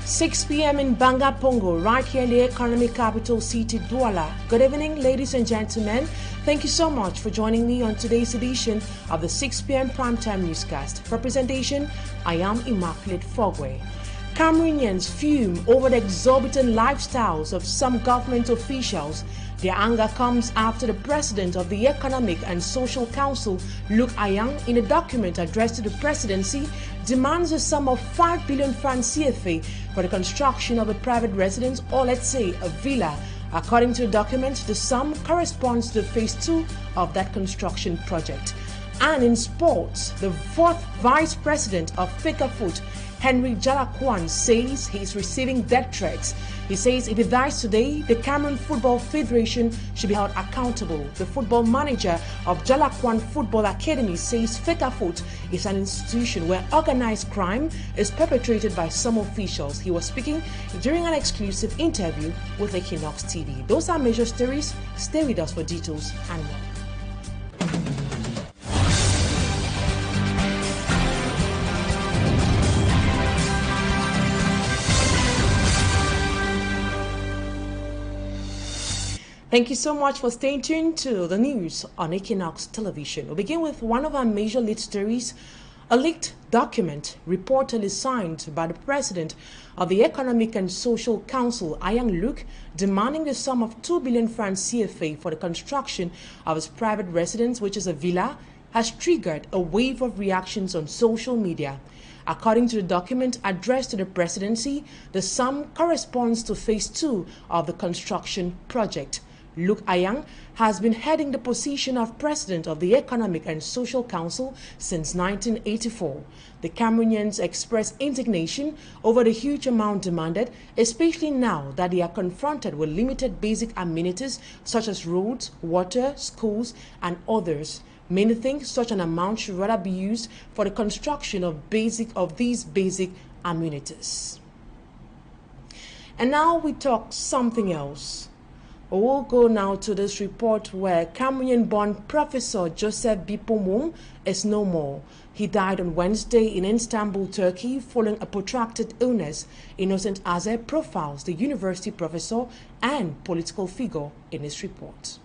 6 p.m. in Banga Pongo, right here in the economic capital city, Douala. Good evening, ladies and gentlemen. Thank you so much for joining me on today's edition of the 6 p.m. primetime newscast. For presentation, I am Immaculate Fogwe. Cameroonians fume over the exorbitant lifestyles of some government officials. Their anger comes after the president of the Economic and Social Council, Luc Ayang, in a document addressed to the presidency, demands a sum of 5 billion francs CFA for the construction of a private residence, or let's say a villa. According to the document, the sum corresponds to phase 2 of that construction project. And in sports, the fourth vice president of Fecafoot, Henry Jalakwan, says he is receiving death threats. He says if he dies today, the Cameroon Football Federation should be held accountable. The football manager of Jalakwan Football Academy says Fecafoot is an institution where organized crime is perpetrated by some officials. He was speaking during an exclusive interview with Equinoxe TV. Those are major stories. Stay with us for details and more. Thank you so much for staying tuned to the news on Equinoxe Television. We'll begin with one of our major lead stories. A leaked document reportedly signed by the president of the Economic and Social Council, Ayang Luc, demanding the sum of 2 billion francs CFA for the construction of his private residence, which is a villa, has triggered a wave of reactions on social media. According to the document addressed to the presidency, the sum corresponds to phase 2 of the construction project. Luc Ayang has been heading the position of president of the Economic and Social Council since 1984. The Cameroonians expressed indignation over the huge amount demanded, especially now that they are confronted with limited basic amenities such as roads, water, schools, and others. Many think such an amount should rather be used for the construction of these basic amenities. And now we talk something else. We'll go now to this report where Cameroonian-born Professor Joseph Bipomum is no more. He died on Wednesday in Istanbul, Turkey, following a protracted illness. Innocent Azer profiles the university professor and political figure in his report.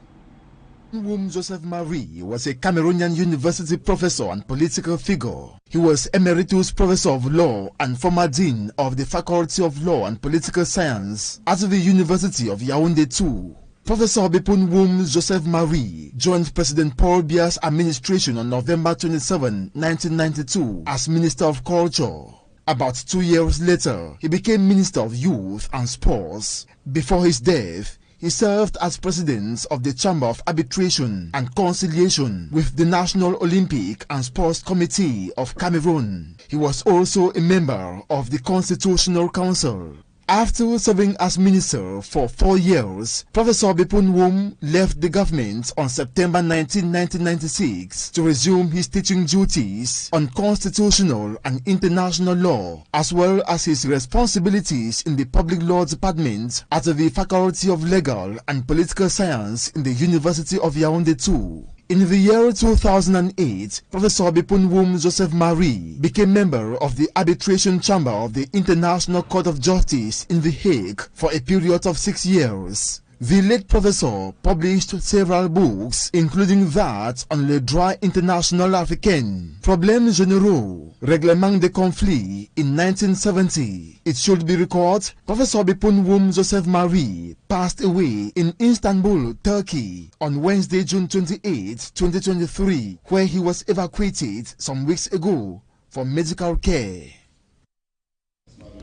Joseph Marie was a Cameroonian university professor and political figure. He was Emeritus Professor of Law and former Dean of the Faculty of Law and Political Science at the University of Yaoundé II. Professor Bipomum Joseph Marie joined President Paul Biya's administration on November 27, 1992 as Minister of Culture. About 2 years later, he became Minister of Youth and Sports. Before his death, he served as president of the Chamber of Arbitration and Conciliation with the National Olympic and Sports Committee of Cameroon. He was also a member of the Constitutional Council. After serving as minister for 4 years, Professor Bipomum left the government on September 19, 1996 to resume his teaching duties on constitutional and international law, as well as his responsibilities in the Public Law Department at the Faculty of Legal and Political Science in the University of Yaoundé II. In the year 2008, Professor Bipomum Joseph Marie became member of the Arbitration Chamber of the International Court of Justice in The Hague for a period of 6 years. The late professor published several books, including that on le droit international africain, Problèmes généraux, Règlement des conflits, in 1970. It should be recorded, Professor Bipomum Joseph Marie passed away in Istanbul, Turkey on Wednesday, June 28, 2023, where he was evacuated some weeks ago for medical care.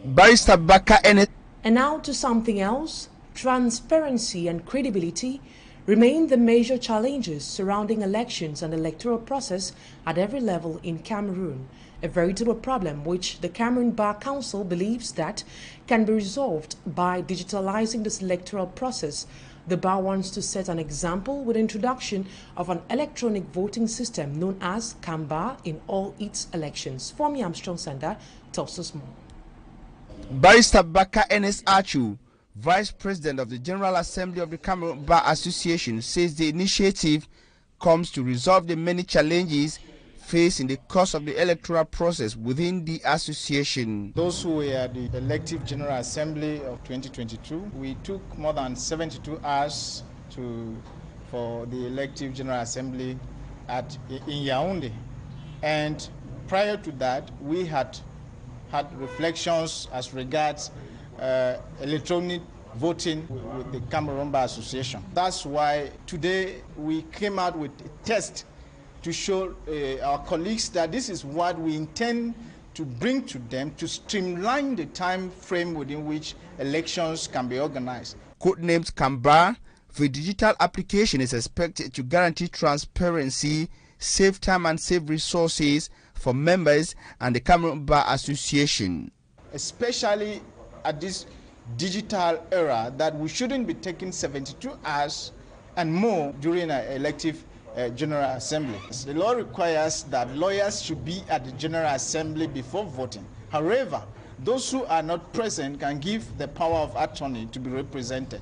Barrister Baka Enes. And now to something else. Transparency and credibility remain the major challenges surrounding elections and electoral process at every level in Cameroon, a veritable problem which the Cameroon Bar Council believes that can be resolved by digitalizing this electoral process. The bar wants to set an example with the introduction of an electronic voting system known as CAMBA in all its elections. Fomi Armstrong Sanda tells us more. Barrister Baka Enes Achu, Vice President of the General Assembly of the Cameroon Bar Association, says the initiative comes to resolve the many challenges faced in the course of the electoral process within the association. Those who were at the elective General Assembly of 2022, we took more than 72 hours for the elective General Assembly in Yaoundé. And prior to that, we had reflections as regards electronic voting with the Cameroon Bar Association. That's why today we came out with a test to show our colleagues that this is what we intend to bring to them to streamline the time frame within which elections can be organized. Codenamed Kamba, the digital application is expected to guarantee transparency, save time and save resources for members and the Cameroon Bar Association. Especially at this digital era, that we shouldn't be taking 72 hours and more during an elective General Assembly. The law requires that lawyers should be at the General Assembly before voting. However, those who are not present can give the power of attorney to be represented.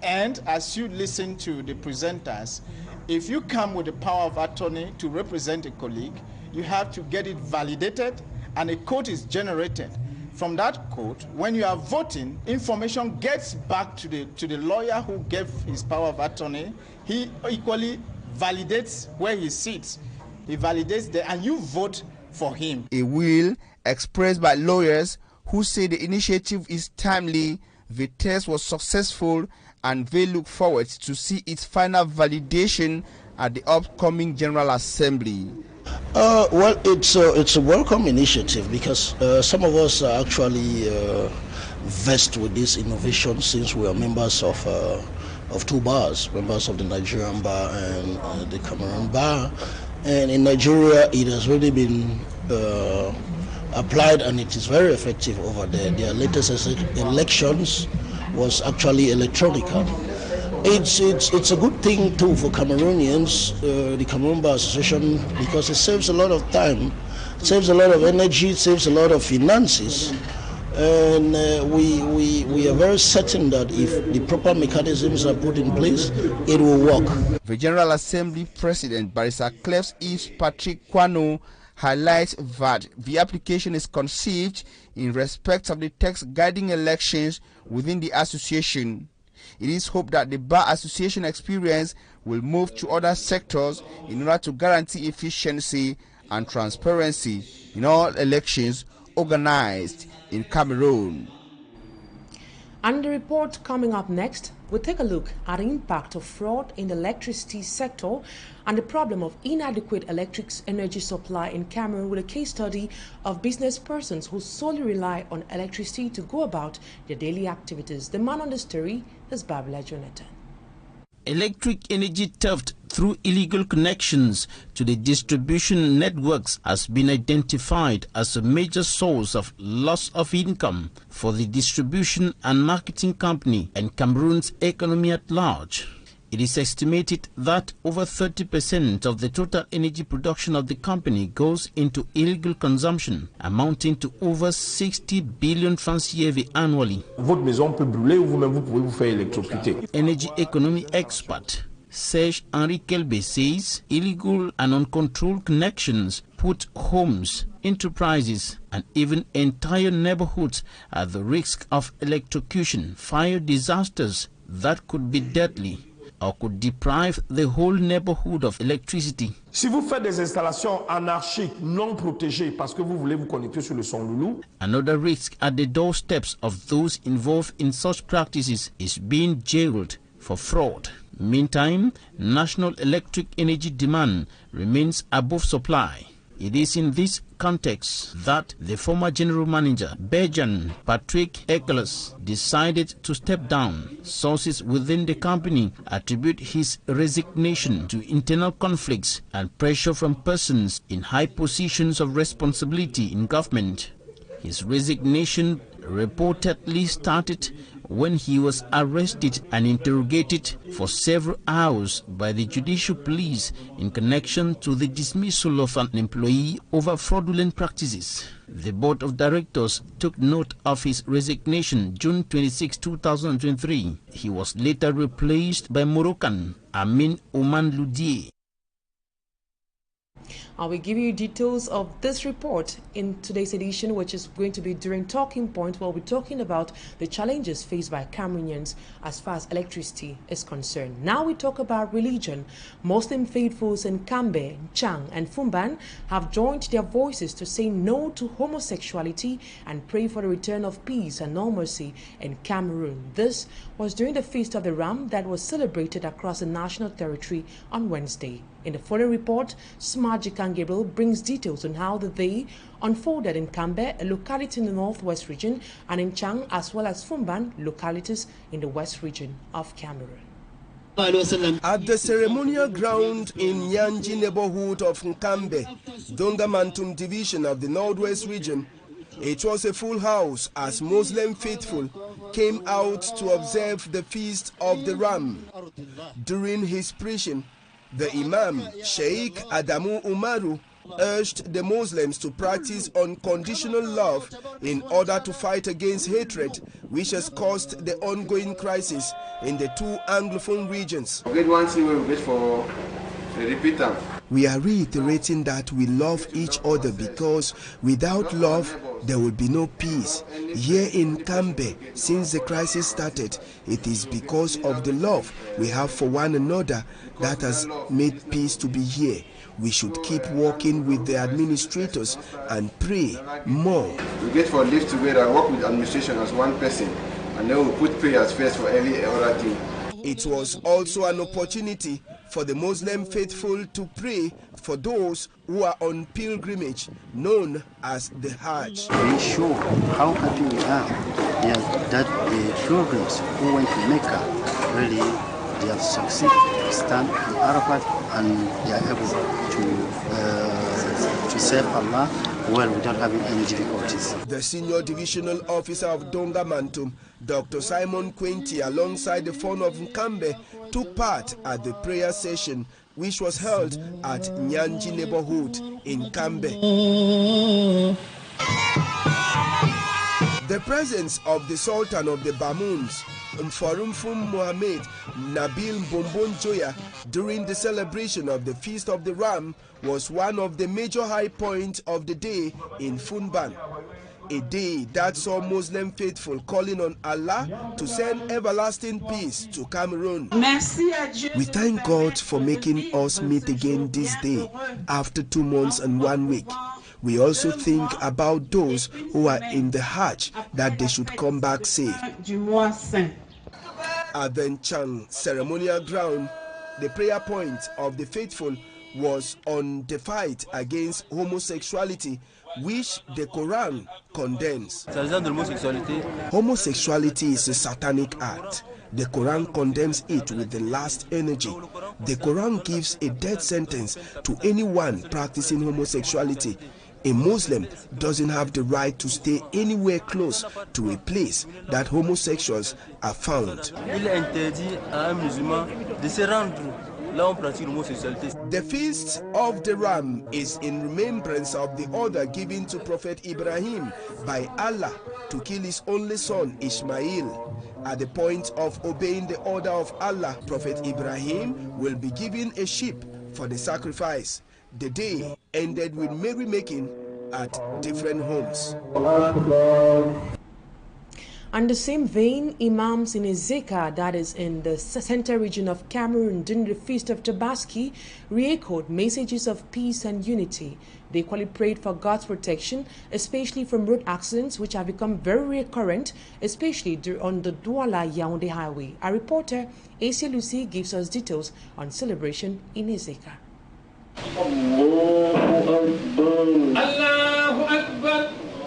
And as you listen to the presenters, if you come with the power of attorney to represent a colleague, you have to get it validated and a code is generated. From that code, when you are voting, information gets back to the lawyer who gave his power of attorney. He equally validates where he sits. He validates there and you vote for him. A will expressed by lawyers who say the initiative is timely, the test was successful, and they look forward to see its final validation at the upcoming General Assembly. Well, it's a welcome initiative because some of us are actually versed with this innovation since we are members of two bars, members of the Nigerian bar and the Cameroon bar. And in Nigeria, it has really been applied and it is very effective over there. Their latest elections was actually electronic. It's a good thing too for Cameroonians, the Cameroon Bar Association, because it saves a lot of time, saves a lot of energy, saves a lot of finances, and we are very certain that if the proper mechanisms are put in place, it will work. The General Assembly President, Barrister Clefs Yves Patrick Kwano, highlights that the application is conceived in respect of the text guiding elections within the association. It is hoped that the Bar Association experience will move to other sectors in order to guarantee efficiency and transparency in all elections organized in Cameroon. And the report coming up next, we'll take a look at the impact of fraud in the electricity sector and the problem of inadequate electric energy supply in Cameroon with a case study of business persons who solely rely on electricity to go about their daily activities. The man on the story is Babila Jonathan. Electric energy theft through illegal connections to the distribution networks has been identified as a major source of loss of income for the distribution and marketing company and Cameroon's economy at large. It is estimated that over 30% of the total energy production of the company goes into illegal consumption, amounting to over 60 billion francs CFA annually. Votre maison peut brûler ou vous-même vous pouvez vous faire électrocuter. Energy economy expert Serge Henri Kelbe says illegal and uncontrolled connections put homes, enterprises, and even entire neighborhoods at the risk of electrocution, fire disasters that could be deadly, or could deprive the whole neighborhood of electricity. Si vous faites des installations anarchiques non protégées parce que vous voulez vous connecter sur le son loulou. Another risk at the doorsteps of those involved in such practices is being jailed for fraud. Meantime, national electric energy demand remains above supply. It is in this context that the former general manager, Bejan Patrick Eckles, decided to step down. Sources within the company attribute his resignation to internal conflicts and pressure from persons in high positions of responsibility in government. His resignation reportedly started when he was arrested and interrogated for several hours by the judicial police in connection to the dismissal of an employee over fraudulent practices. The board of directors took note of his resignation June 26, 2023. He was later replaced by Moroccan Amin Oman Loudier. I will give you details of this report in today's edition, which is going to be during Talking Point, where we're talking about the challenges faced by Cameroonians as far as electricity is concerned. Now we talk about religion. Muslim faithfuls in Kambe, Chang, and Fumban have joined their voices to say no to homosexuality and pray for the return of peace and normalcy in Cameroon. This was during the Feast of the Ram that was celebrated across the national territory on Wednesday. In the following report, Smajikan Gabriel brings details on how the day unfolded in Kambe, a locality in the northwest region, and in Chang, as well as Fumban, localities in the west region of Cameroon. At the ceremonial ground in Nyanji neighborhood of Nkambe, Dongamantum division of the northwest region, it was a full house as Muslim faithful came out to observe the Feast of the Ram. During his preaching, the Imam, Sheikh Adamu Umaru, urged the Muslims to practice unconditional love in order to fight against hatred, which has caused the ongoing crisis in the two Anglophone regions. We are reiterating that we love each other because without love, there will be no peace. Here in Kambe, since the crisis started, it is because of the love we have for one another that has made peace to be here. We should keep working with the administrators and pray more. We get for live together, work with administration as one person, and then we put prayers first for every other thing. It was also an opportunity for the Muslim faithful to pray for those who are on pilgrimage, known as the Hajj. We show how happy we are that the pilgrims who went to Mecca really they have succeeded to stand in Arafat and they are able to serve Allah well without having any difficulties. The senior divisional officer of Dongamantum, Dr. Simon Quinty, alongside the founder of Nkambe, took part at the prayer session which was held at Nyanji neighborhood in Kambe. The presence of the Sultan of the Bamoons, Mfarumfum Mohammed Nabil Bombon Joya, during the celebration of the Feast of the Ram was one of the major high points of the day in Funban. A day that saw Muslim faithful calling on Allah to send everlasting peace to Cameroon. We thank God for making us meet again this day after 2 months and 1 week. We also think about those who are in the Hajj, that they should come back safe. At the Nchang ceremonial ground, the prayer point of the faithful was on the fight against homosexuality, which the Quran condemns. Homosexuality is a satanic act. The Quran condemns it with the last energy. The Quran gives a death sentence to anyone practicing homosexuality. A Muslim doesn't have the right to stay anywhere close to a place that homosexuals are found. The Feast of the Ram is in remembrance of the order given to Prophet Ibrahim by Allah to kill his only son Ishmael. At the point of obeying the order of Allah, Prophet Ibrahim will be given a sheep for the sacrifice. The day ended with merrymaking at different homes. On the same vein, imams in Ezeka, that is in the center region of Cameroon, during the Feast of Tabaski, re-echoed messages of peace and unity. They equally prayed for God's protection, especially from road accidents, which have become very recurrent, especially on the Douala-Yaoundé highway. Our reporter, Asia Lucy, gives us details on celebration in Ezeka.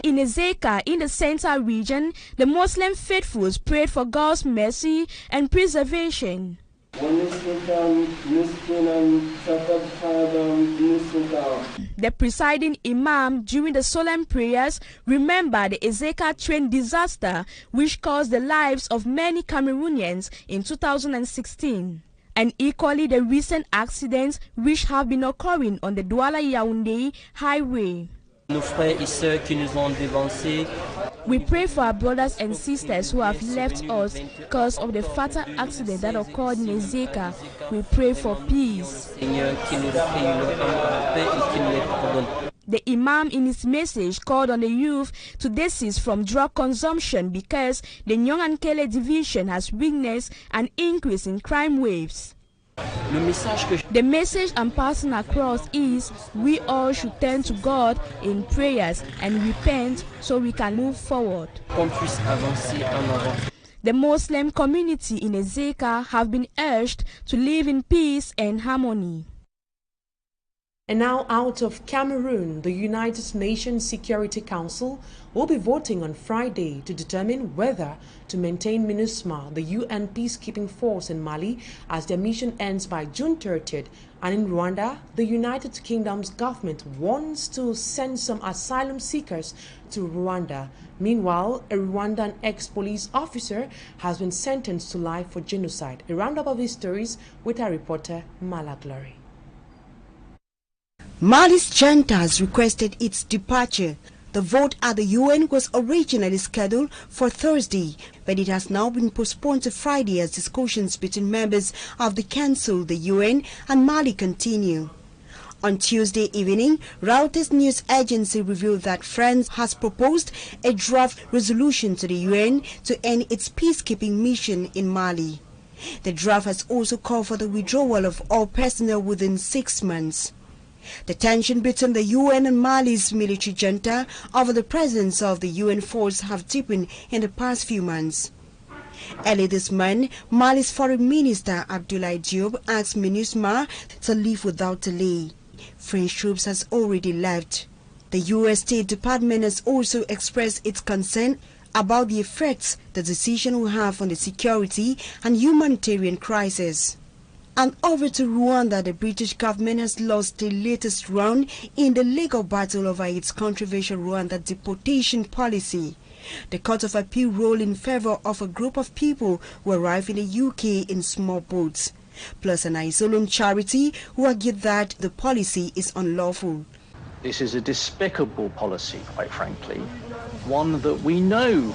In Ezeka, in the Central region, the Muslim faithfuls prayed for God's mercy and preservation. The presiding imam during the solemn prayers remembered the Ezeka train disaster which caused the lives of many Cameroonians in 2016. And equally the recent accidents which have been occurring on the Douala-Yaoundé highway. We pray for our brothers and sisters who have left us because of the fatal accident that occurred in Ezeka. We pray for peace. The Imam in his message called on the youth to desist from drug consumption because the Nyongankele division has witnessed an increase in crime waves. The message I'm passing across is we all should turn to God in prayers and repent so we can move forward. The Muslim community in Ezeka have been urged to live in peace and harmony. And now out of Cameroon, the United Nations Security Council will be voting on Friday to determine whether to maintain MINUSMA, the UN peacekeeping force in Mali, as their mission ends by June 30th. And in Rwanda, the United Kingdom's government wants to send some asylum seekers to Rwanda. Meanwhile, a Rwandan ex-police officer has been sentenced to life for genocide. A roundup of these stories with our reporter, Mala Glory. Mali's junta has requested its departure. The vote at the UN was originally scheduled for Thursday, but it has now been postponed to Friday as discussions between members of the Council, the UN, and Mali continue. On Tuesday evening, Reuters news agency revealed that France has proposed a draft resolution to the UN to end its peacekeeping mission in Mali. The draft has also called for the withdrawal of all personnel within 6 months. The tension between the UN and Mali's military junta over the presence of the UN force have deepened in the past few months. Early this month, Mali's Foreign Minister Abdoulaye Diop asked MINUSMA to leave without delay. French troops has already left. The US State Department has also expressed its concern about the effects the decision will have on the security and humanitarian crisis. And over to Rwanda, the British government has lost the latest round in the legal battle over its controversial Rwanda deportation policy. The Court of Appeal ruled in favor of a group of people who arrived in the UK in small boats, plus an asylum charity who argued that the policy is unlawful. This is a despicable policy, quite frankly, one that we know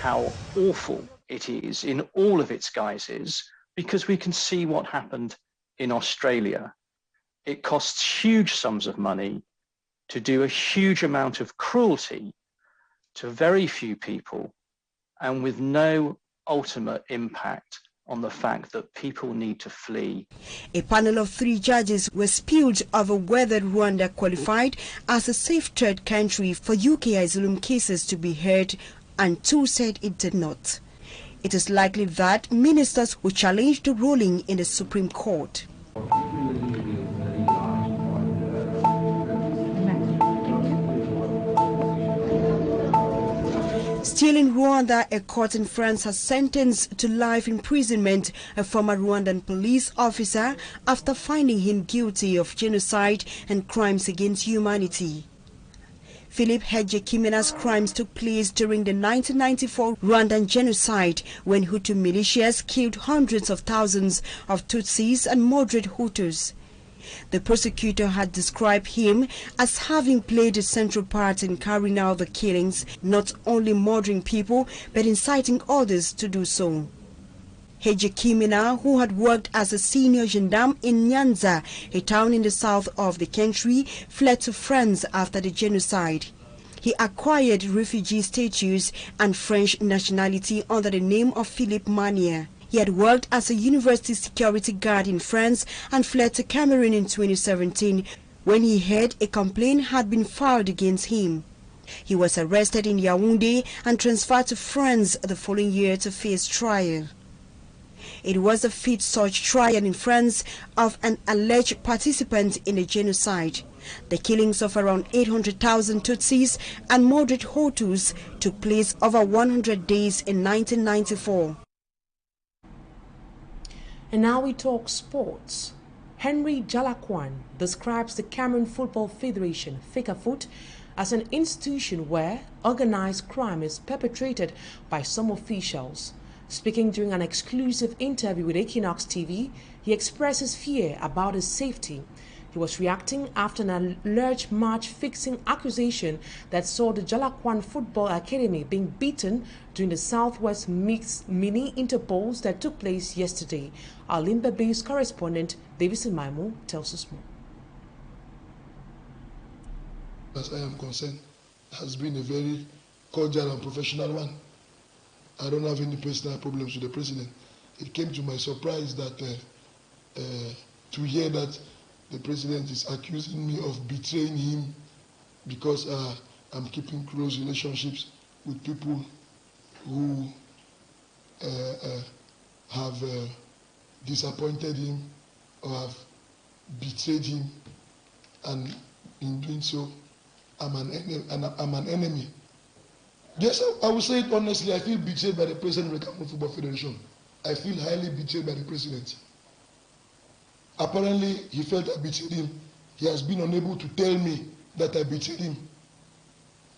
how awful it is in all of its guises, because we can see what happened in Australia. It costs huge sums of money to do a huge amount of cruelty to very few people and with no ultimate impact on the fact that people need to flee. A panel of 3 judges was spilled over whether Rwanda qualified as a safe third country for UK asylum cases to be heard, and 2 said it did not. It is likely that ministers will challenge the ruling in the Supreme Court. Still in Rwanda, a court in France has sentenced to life imprisonment a former Rwandan police officer after finding him guilty of genocide and crimes against humanity. Philip Hegekimena's crimes took place during the 1994 Rwandan genocide, when Hutu militias killed hundreds of thousands of Tutsis and moderate Hutus. The prosecutor had described him as having played a central part in carrying out the killings, not only murdering people, but inciting others to do so. Hegekimena, who had worked as a senior gendarme in Nyanza, a town in the south of the country, fled to France after the genocide. He acquired refugee status and French nationality under the name of Philippe Manier. He had worked as a university security guard in France and fled to Cameroon in 2017 when he heard a complaint had been filed against him. He was arrested in Yaoundé and transferred to France the following year to face trial. It was the 5th such trial in France of an alleged participant in the genocide. The killings of around 800,000 Tutsis and moderate Hutus took place over 100 days in 1994. And now we talk sports. Henry Jalakwan describes the Cameroon Football Federation, FECAFOOT, as an institution where organized crime is perpetrated by some officials. Speaking during an exclusive interview with Equinoxe TV, he expresses fear about his safety. He was reacting after an alleged match-fixing accusation that saw the Jalakwan Football Academy being beaten during the Southwest Mixed Mini Interpolls that took place yesterday. Our Limba-based correspondent, Davison Maimo, tells us more. As I am concerned, has been a very cordial and professional one. I don't have any personal problems with the president. It came to my surprise that to hear that the president is accusing me of betraying him because I'm keeping close relationships with people who have disappointed him or have betrayed him, and in doing so, I'm an enemy. Yes, I will say it honestly. I feel betrayed by the president of the Cameroon Football Federation. I feel highly betrayed by the president. Apparently, he felt I betrayed him. He has been unable to tell me that I betrayed him.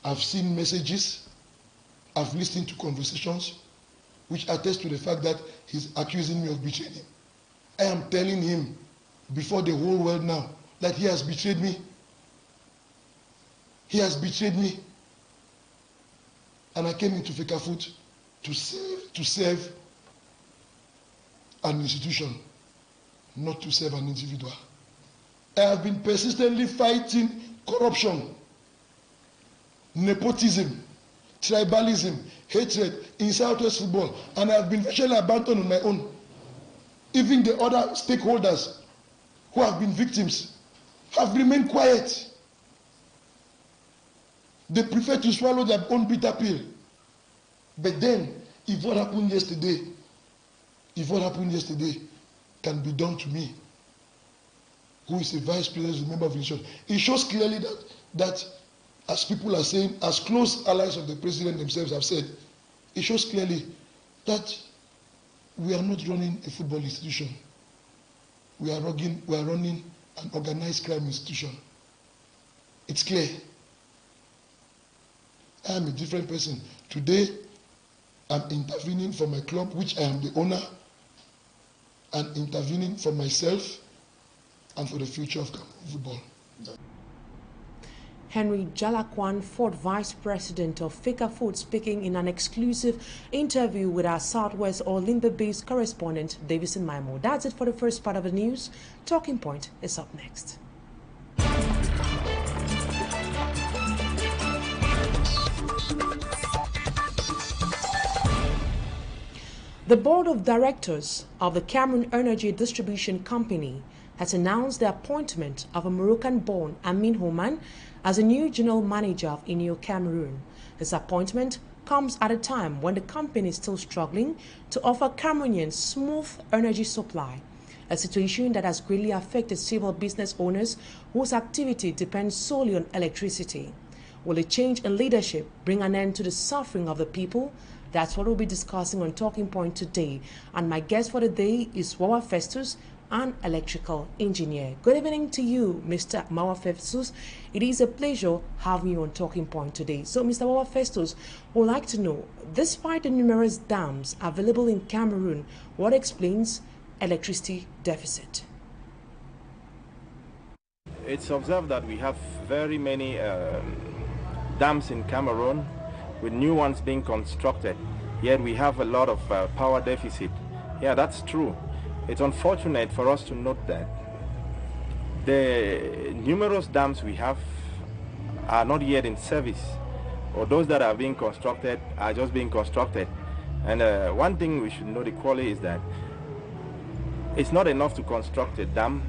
I've seen messages. I've listened to conversations which attest to the fact that he's accusing me of betraying him. I am telling him before the whole world now that he has betrayed me. He has betrayed me. And I came into Fecafoot to serve an institution, not to serve an individual. I have been persistently fighting corruption, nepotism, tribalism, hatred in Southwest football, and I have been virtually abandoned on my own. Even the other stakeholders who have been victims have remained quiet. They prefer to swallow their own bitter pill. But then, if what happened yesterday can be done to me, who is a vice president, a member of the nation, it shows clearly that as people are saying, as close allies of the president themselves have said, it shows clearly that we are not running a football institution. We are running an organized crime institution. It's clear. I am a different person. Today, I'm intervening for my club, which I am the owner, and intervening for myself and for the future of Cameroon football. Henry Jalakwan, fourth Vice President of Fecafoot, speaking in an exclusive interview with our Southwest or Limba-based correspondent, Davison Maimo. That's it for the first part of the news. Talking Point is up next. The Board of Directors of the Cameroon Energy Distribution Company has announced the appointment of a Moroccan-born Amin Homan as a new general manager of Enio Cameroon. This appointment comes at a time when the company is still struggling to offer Cameroonians smooth energy supply, a situation that has greatly affected several business owners whose activity depends solely on electricity. Will a change in leadership bring an end to the suffering of the people? That's what we'll be discussing on Talking Point today. And my guest for the day is Wawa Festus, an electrical engineer. Good evening to you, Mr. Wawa Festus. It is a pleasure having you on Talking Point today. So, Mr. Wawa Festus, would like to know, despite the numerous dams available in Cameroon, what explains electricity deficit? It's observed that we have very many dams in Cameroon, with new ones being constructed, yet we have a lot of power deficit. Yeah, that's true. It's unfortunate for us to note that the numerous dams we have are not yet in service, or those that are being constructed are just being constructed. And one thing we should note equally is that it's not enough to construct a dam,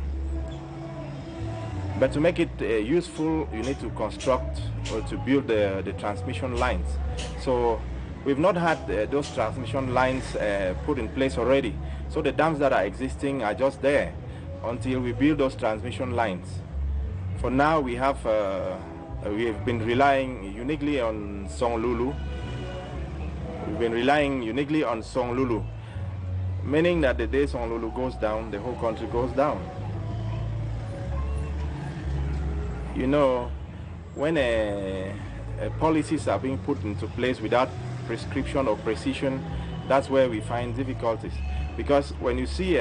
but to make it useful, you need to construct or to build the transmission lines. So we've not had those transmission lines put in place already. So the dams that are existing are just there until we build those transmission lines. For now, we have been relying uniquely on Songlulu. We've been relying uniquely on Songlulu, meaning that the day Songlulu goes down, the whole country goes down. You know, when policies are being put into place without prescription or precision, that's where we find difficulties. Because when you see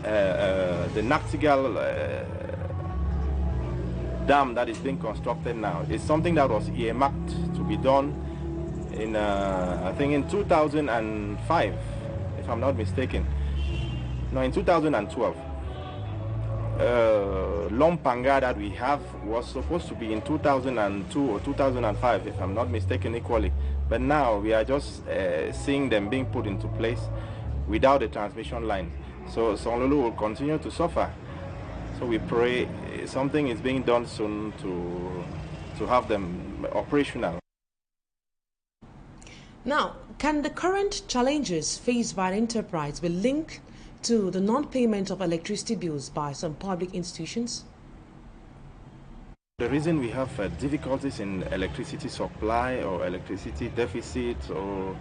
the Nachtigal dam that is being constructed now is something that was earmarked to be done in, I think in 2005, if I'm not mistaken. No, in 2012. Lompanga that we have was supposed to be in 2002 or 2005, if I'm not mistaken, equally. But now we are just seeing them being put into place without a transmission line. So Sonlulu will continue to suffer. So we pray something is being done soon to have them operational. Now, can the current challenges faced by the enterprise be linked to the non-payment of electricity bills by some public institutions? The reason we have difficulties in electricity supply or electricity deficits or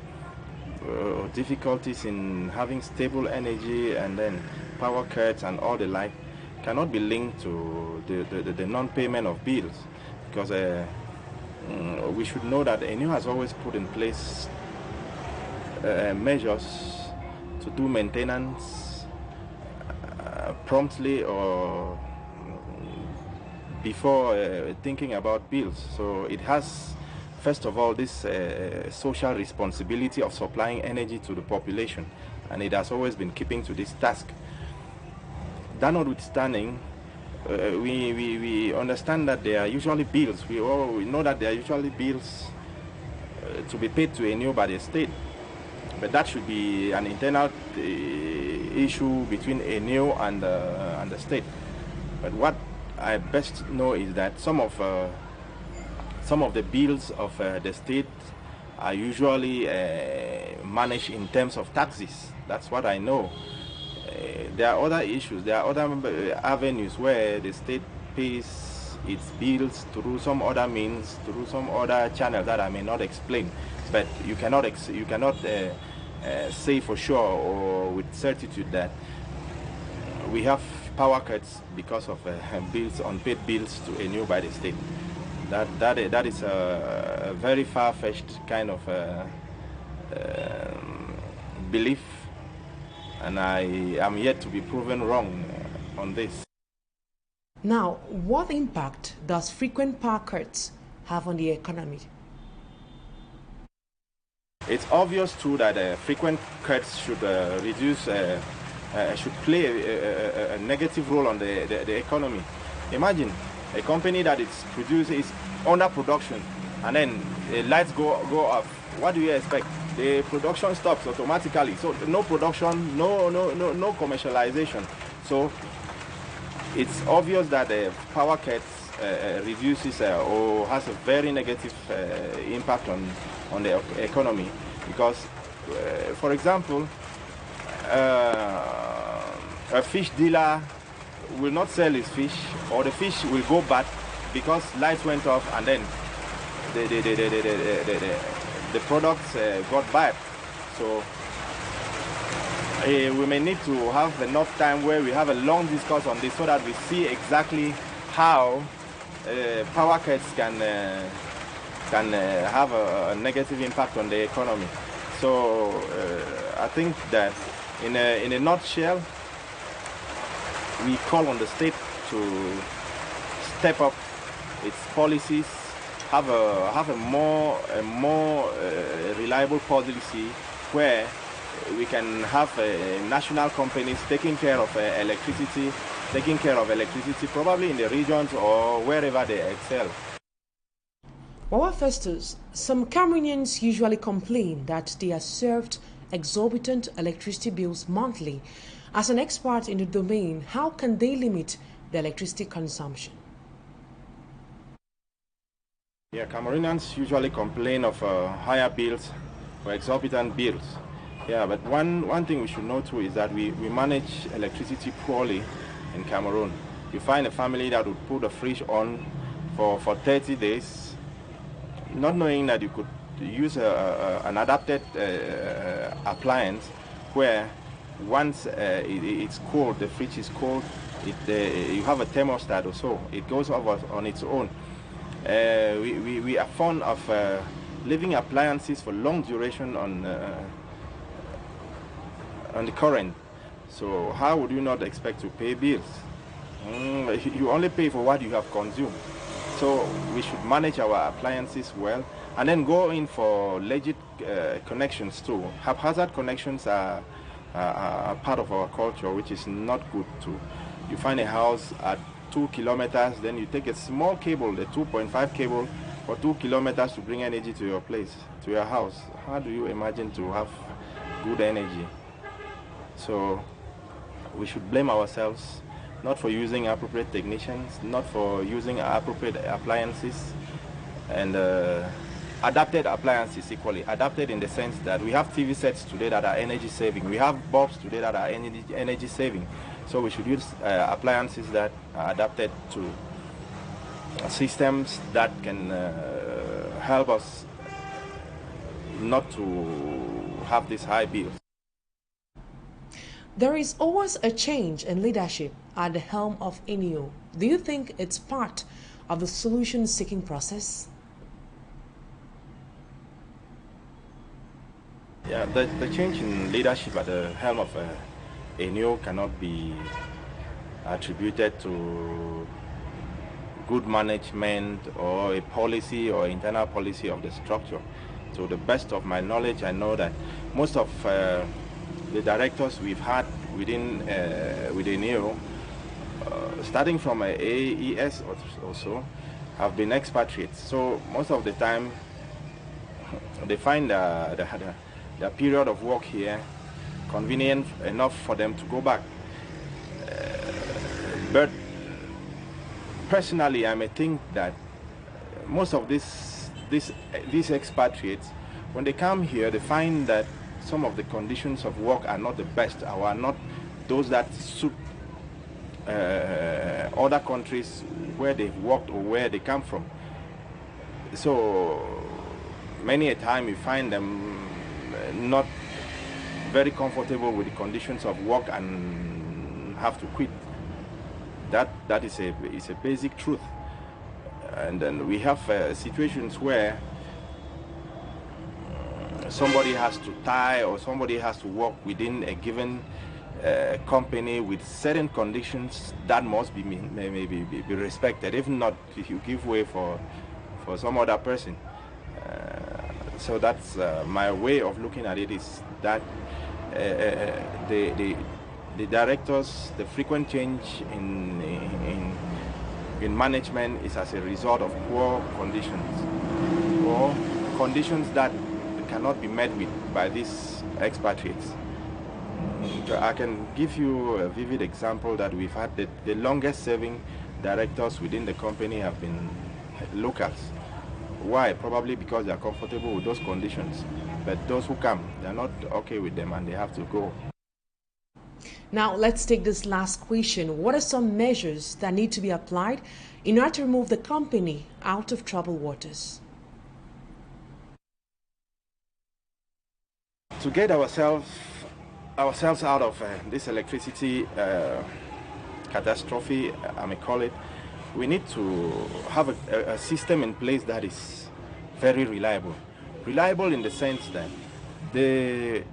difficulties in having stable energy and then power cuts and all the like cannot be linked to the non-payment of bills, because we should know that ENU has always put in place measures to do maintenance promptly or before thinking about bills. So it has, first of all, this social responsibility of supplying energy to the population, and it has always been keeping to this task. That notwithstanding, we understand that there are usually bills. We know that there are usually bills to be paid to ENU by the state, but that should be an internal issue between ENU and the state. But what I best know is that some of the bills of the state are usually managed in terms of taxes. That's what I know. There are other issues, there are other avenues where the state pays its bills through some other means, through some other channels that I may not explain. But you cannot say for sure or with certitude that we have power cuts because of bills, unpaid bills to ENU by the state. That is a very far-fetched kind of belief, and I am yet to be proven wrong on this. Now, what impact does frequent power cuts have on the economy? It's obvious too that frequent cuts should should play a negative role on the economy. Imagine a company that is under production, and then the lights go off. What do you expect? The production stops automatically. So no production, no commercialization. So it's obvious that the power cuts reduces or has a very negative impact on the economy, because, for example, a fish dealer will not sell his fish, or the fish will go bad because lights went off, and then the products got bad. So we may need to have enough time where we have a long discourse on this, so that we see exactly how power cuts can have a negative impact on the economy. So I think that in a nutshell, we call on the state to step up its policies, have a more reliable policy where we can have national companies taking care of electricity probably in the regions or wherever they excel. Well, Festus, some Cameroonians usually complain that they are served exorbitant electricity bills monthly. As an expert in the domain, how can they limit their electricity consumption? Yeah, Cameroonians usually complain of higher bills or exorbitant bills. Yeah, but one thing we should know too is that we manage electricity poorly in Cameroon. You find a family that would put a fridge on for 30 days, not knowing that you could use an adapted appliance where once it's cold, the fridge is cold, you have a thermostat or so, it goes off on its own. We are fond of leaving appliances for long duration on the current. So how would you not expect to pay bills? You only pay for what you have consumed. So we should manage our appliances well and then go in for legit connections too. Haphazard connections are part of our culture, which is not good too. You find a house at 2 kilometers, then you take a small cable, the 2.5 cable, for 2 kilometers to bring energy to your place, to your house. How do you imagine to have good energy? So we should blame ourselves, not for using appropriate technicians, not for using appropriate appliances, and adapted appliances equally. Adapted in the sense that we have TV sets today that are energy saving. We have bulbs today that are energy saving. So we should use appliances that are adapted to systems that can help us not to have these high bills. There is always a change in leadership at the helm of Nous. Do you think it's part of the solution-seeking process? Yeah, the change in leadership at the helm of Nous cannot be attributed to good management or a policy or internal policy of the structure. To the best of my knowledge, I know that most of the directors we've had within Nous, starting from AES or so, have been expatriates. So most of the time, they find the period of work here convenient enough for them to go back. But personally, I may think that most of these expatriates, when they come here, they find that some of the conditions of work are not the best, or are not those that suit other countries where they've worked or where they come from. So many a time you find them not very comfortable with the conditions of work and have to quit. That is a basic truth. And then we have situations where somebody has to tie or somebody has to work within a given company with certain conditions that must be be respected. If not, if you give way for some other person. So that's my way of looking at it, is that the directors, the frequent change in management is as a result of poor conditions, or conditions that cannot be met with by these expatriates. I can give you a vivid example that we've had. The longest serving directors within the company have been locals. Why? Probably because they are comfortable with those conditions. But those who come, they're not okay with them and they have to go. Now, let's take this last question. What are some measures that need to be applied in order to remove the company out of troubled waters? To get ourselves out of this electricity catastrophe, I may call it, we need to have a system in place that is very reliable. Reliable in the sense that the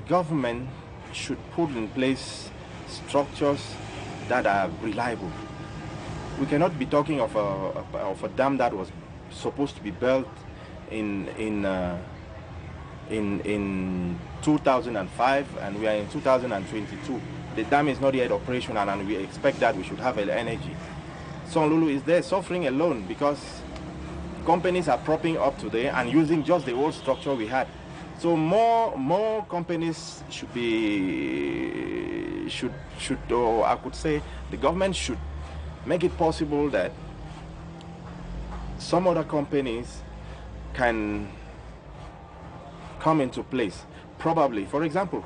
government should put in place structures that are reliable. We cannot be talking of a dam that was supposed to be built in 2005 and we are in 2022. The dam is not yet operational and we expect that we should have energy. Sonlulu is there suffering alone because companies are propping up today and using just the old structure we had. So more companies should or I could say the government should make it possible that some other companies can come into place. Probably, for example,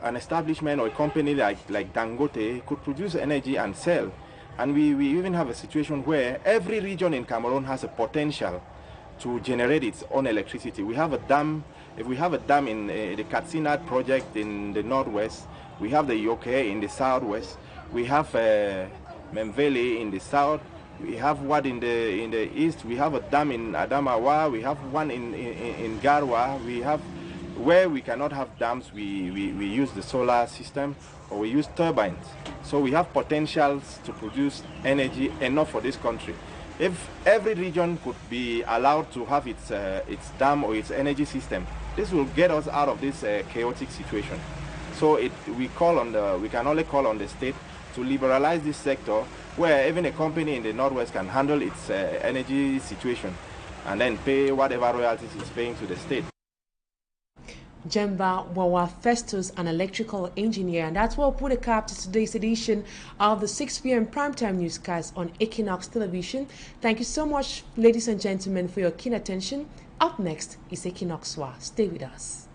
an establishment or a company like Dangote could produce energy and sell. And we even have a situation where every region in Cameroon has a potential to generate its own electricity. We have a dam. If we have a dam in the Katsinat project in the northwest, we have the Yoke in the southwest, we have Memveli in the south, we have one in the east, we have a dam in Adamawa, we have one in Garwa, we have where we cannot have dams, we use the solar system or we use turbines. So we have potentials to produce energy enough for this country. If every region could be allowed to have its dam or its energy system, this will get us out of this chaotic situation. So we can only call on the state to liberalize this sector, where even a company in the Northwest can handle its energy situation and then pay whatever royalties it's paying to the state. Jemba Wawa Festus, an electrical engineer. And that's what will put a cap to today's edition of the 6 p.m. primetime newscast on Equinoxe Television. Thank you so much, ladies and gentlemen, for your keen attention. Up next is Equinoxe. Stay with us.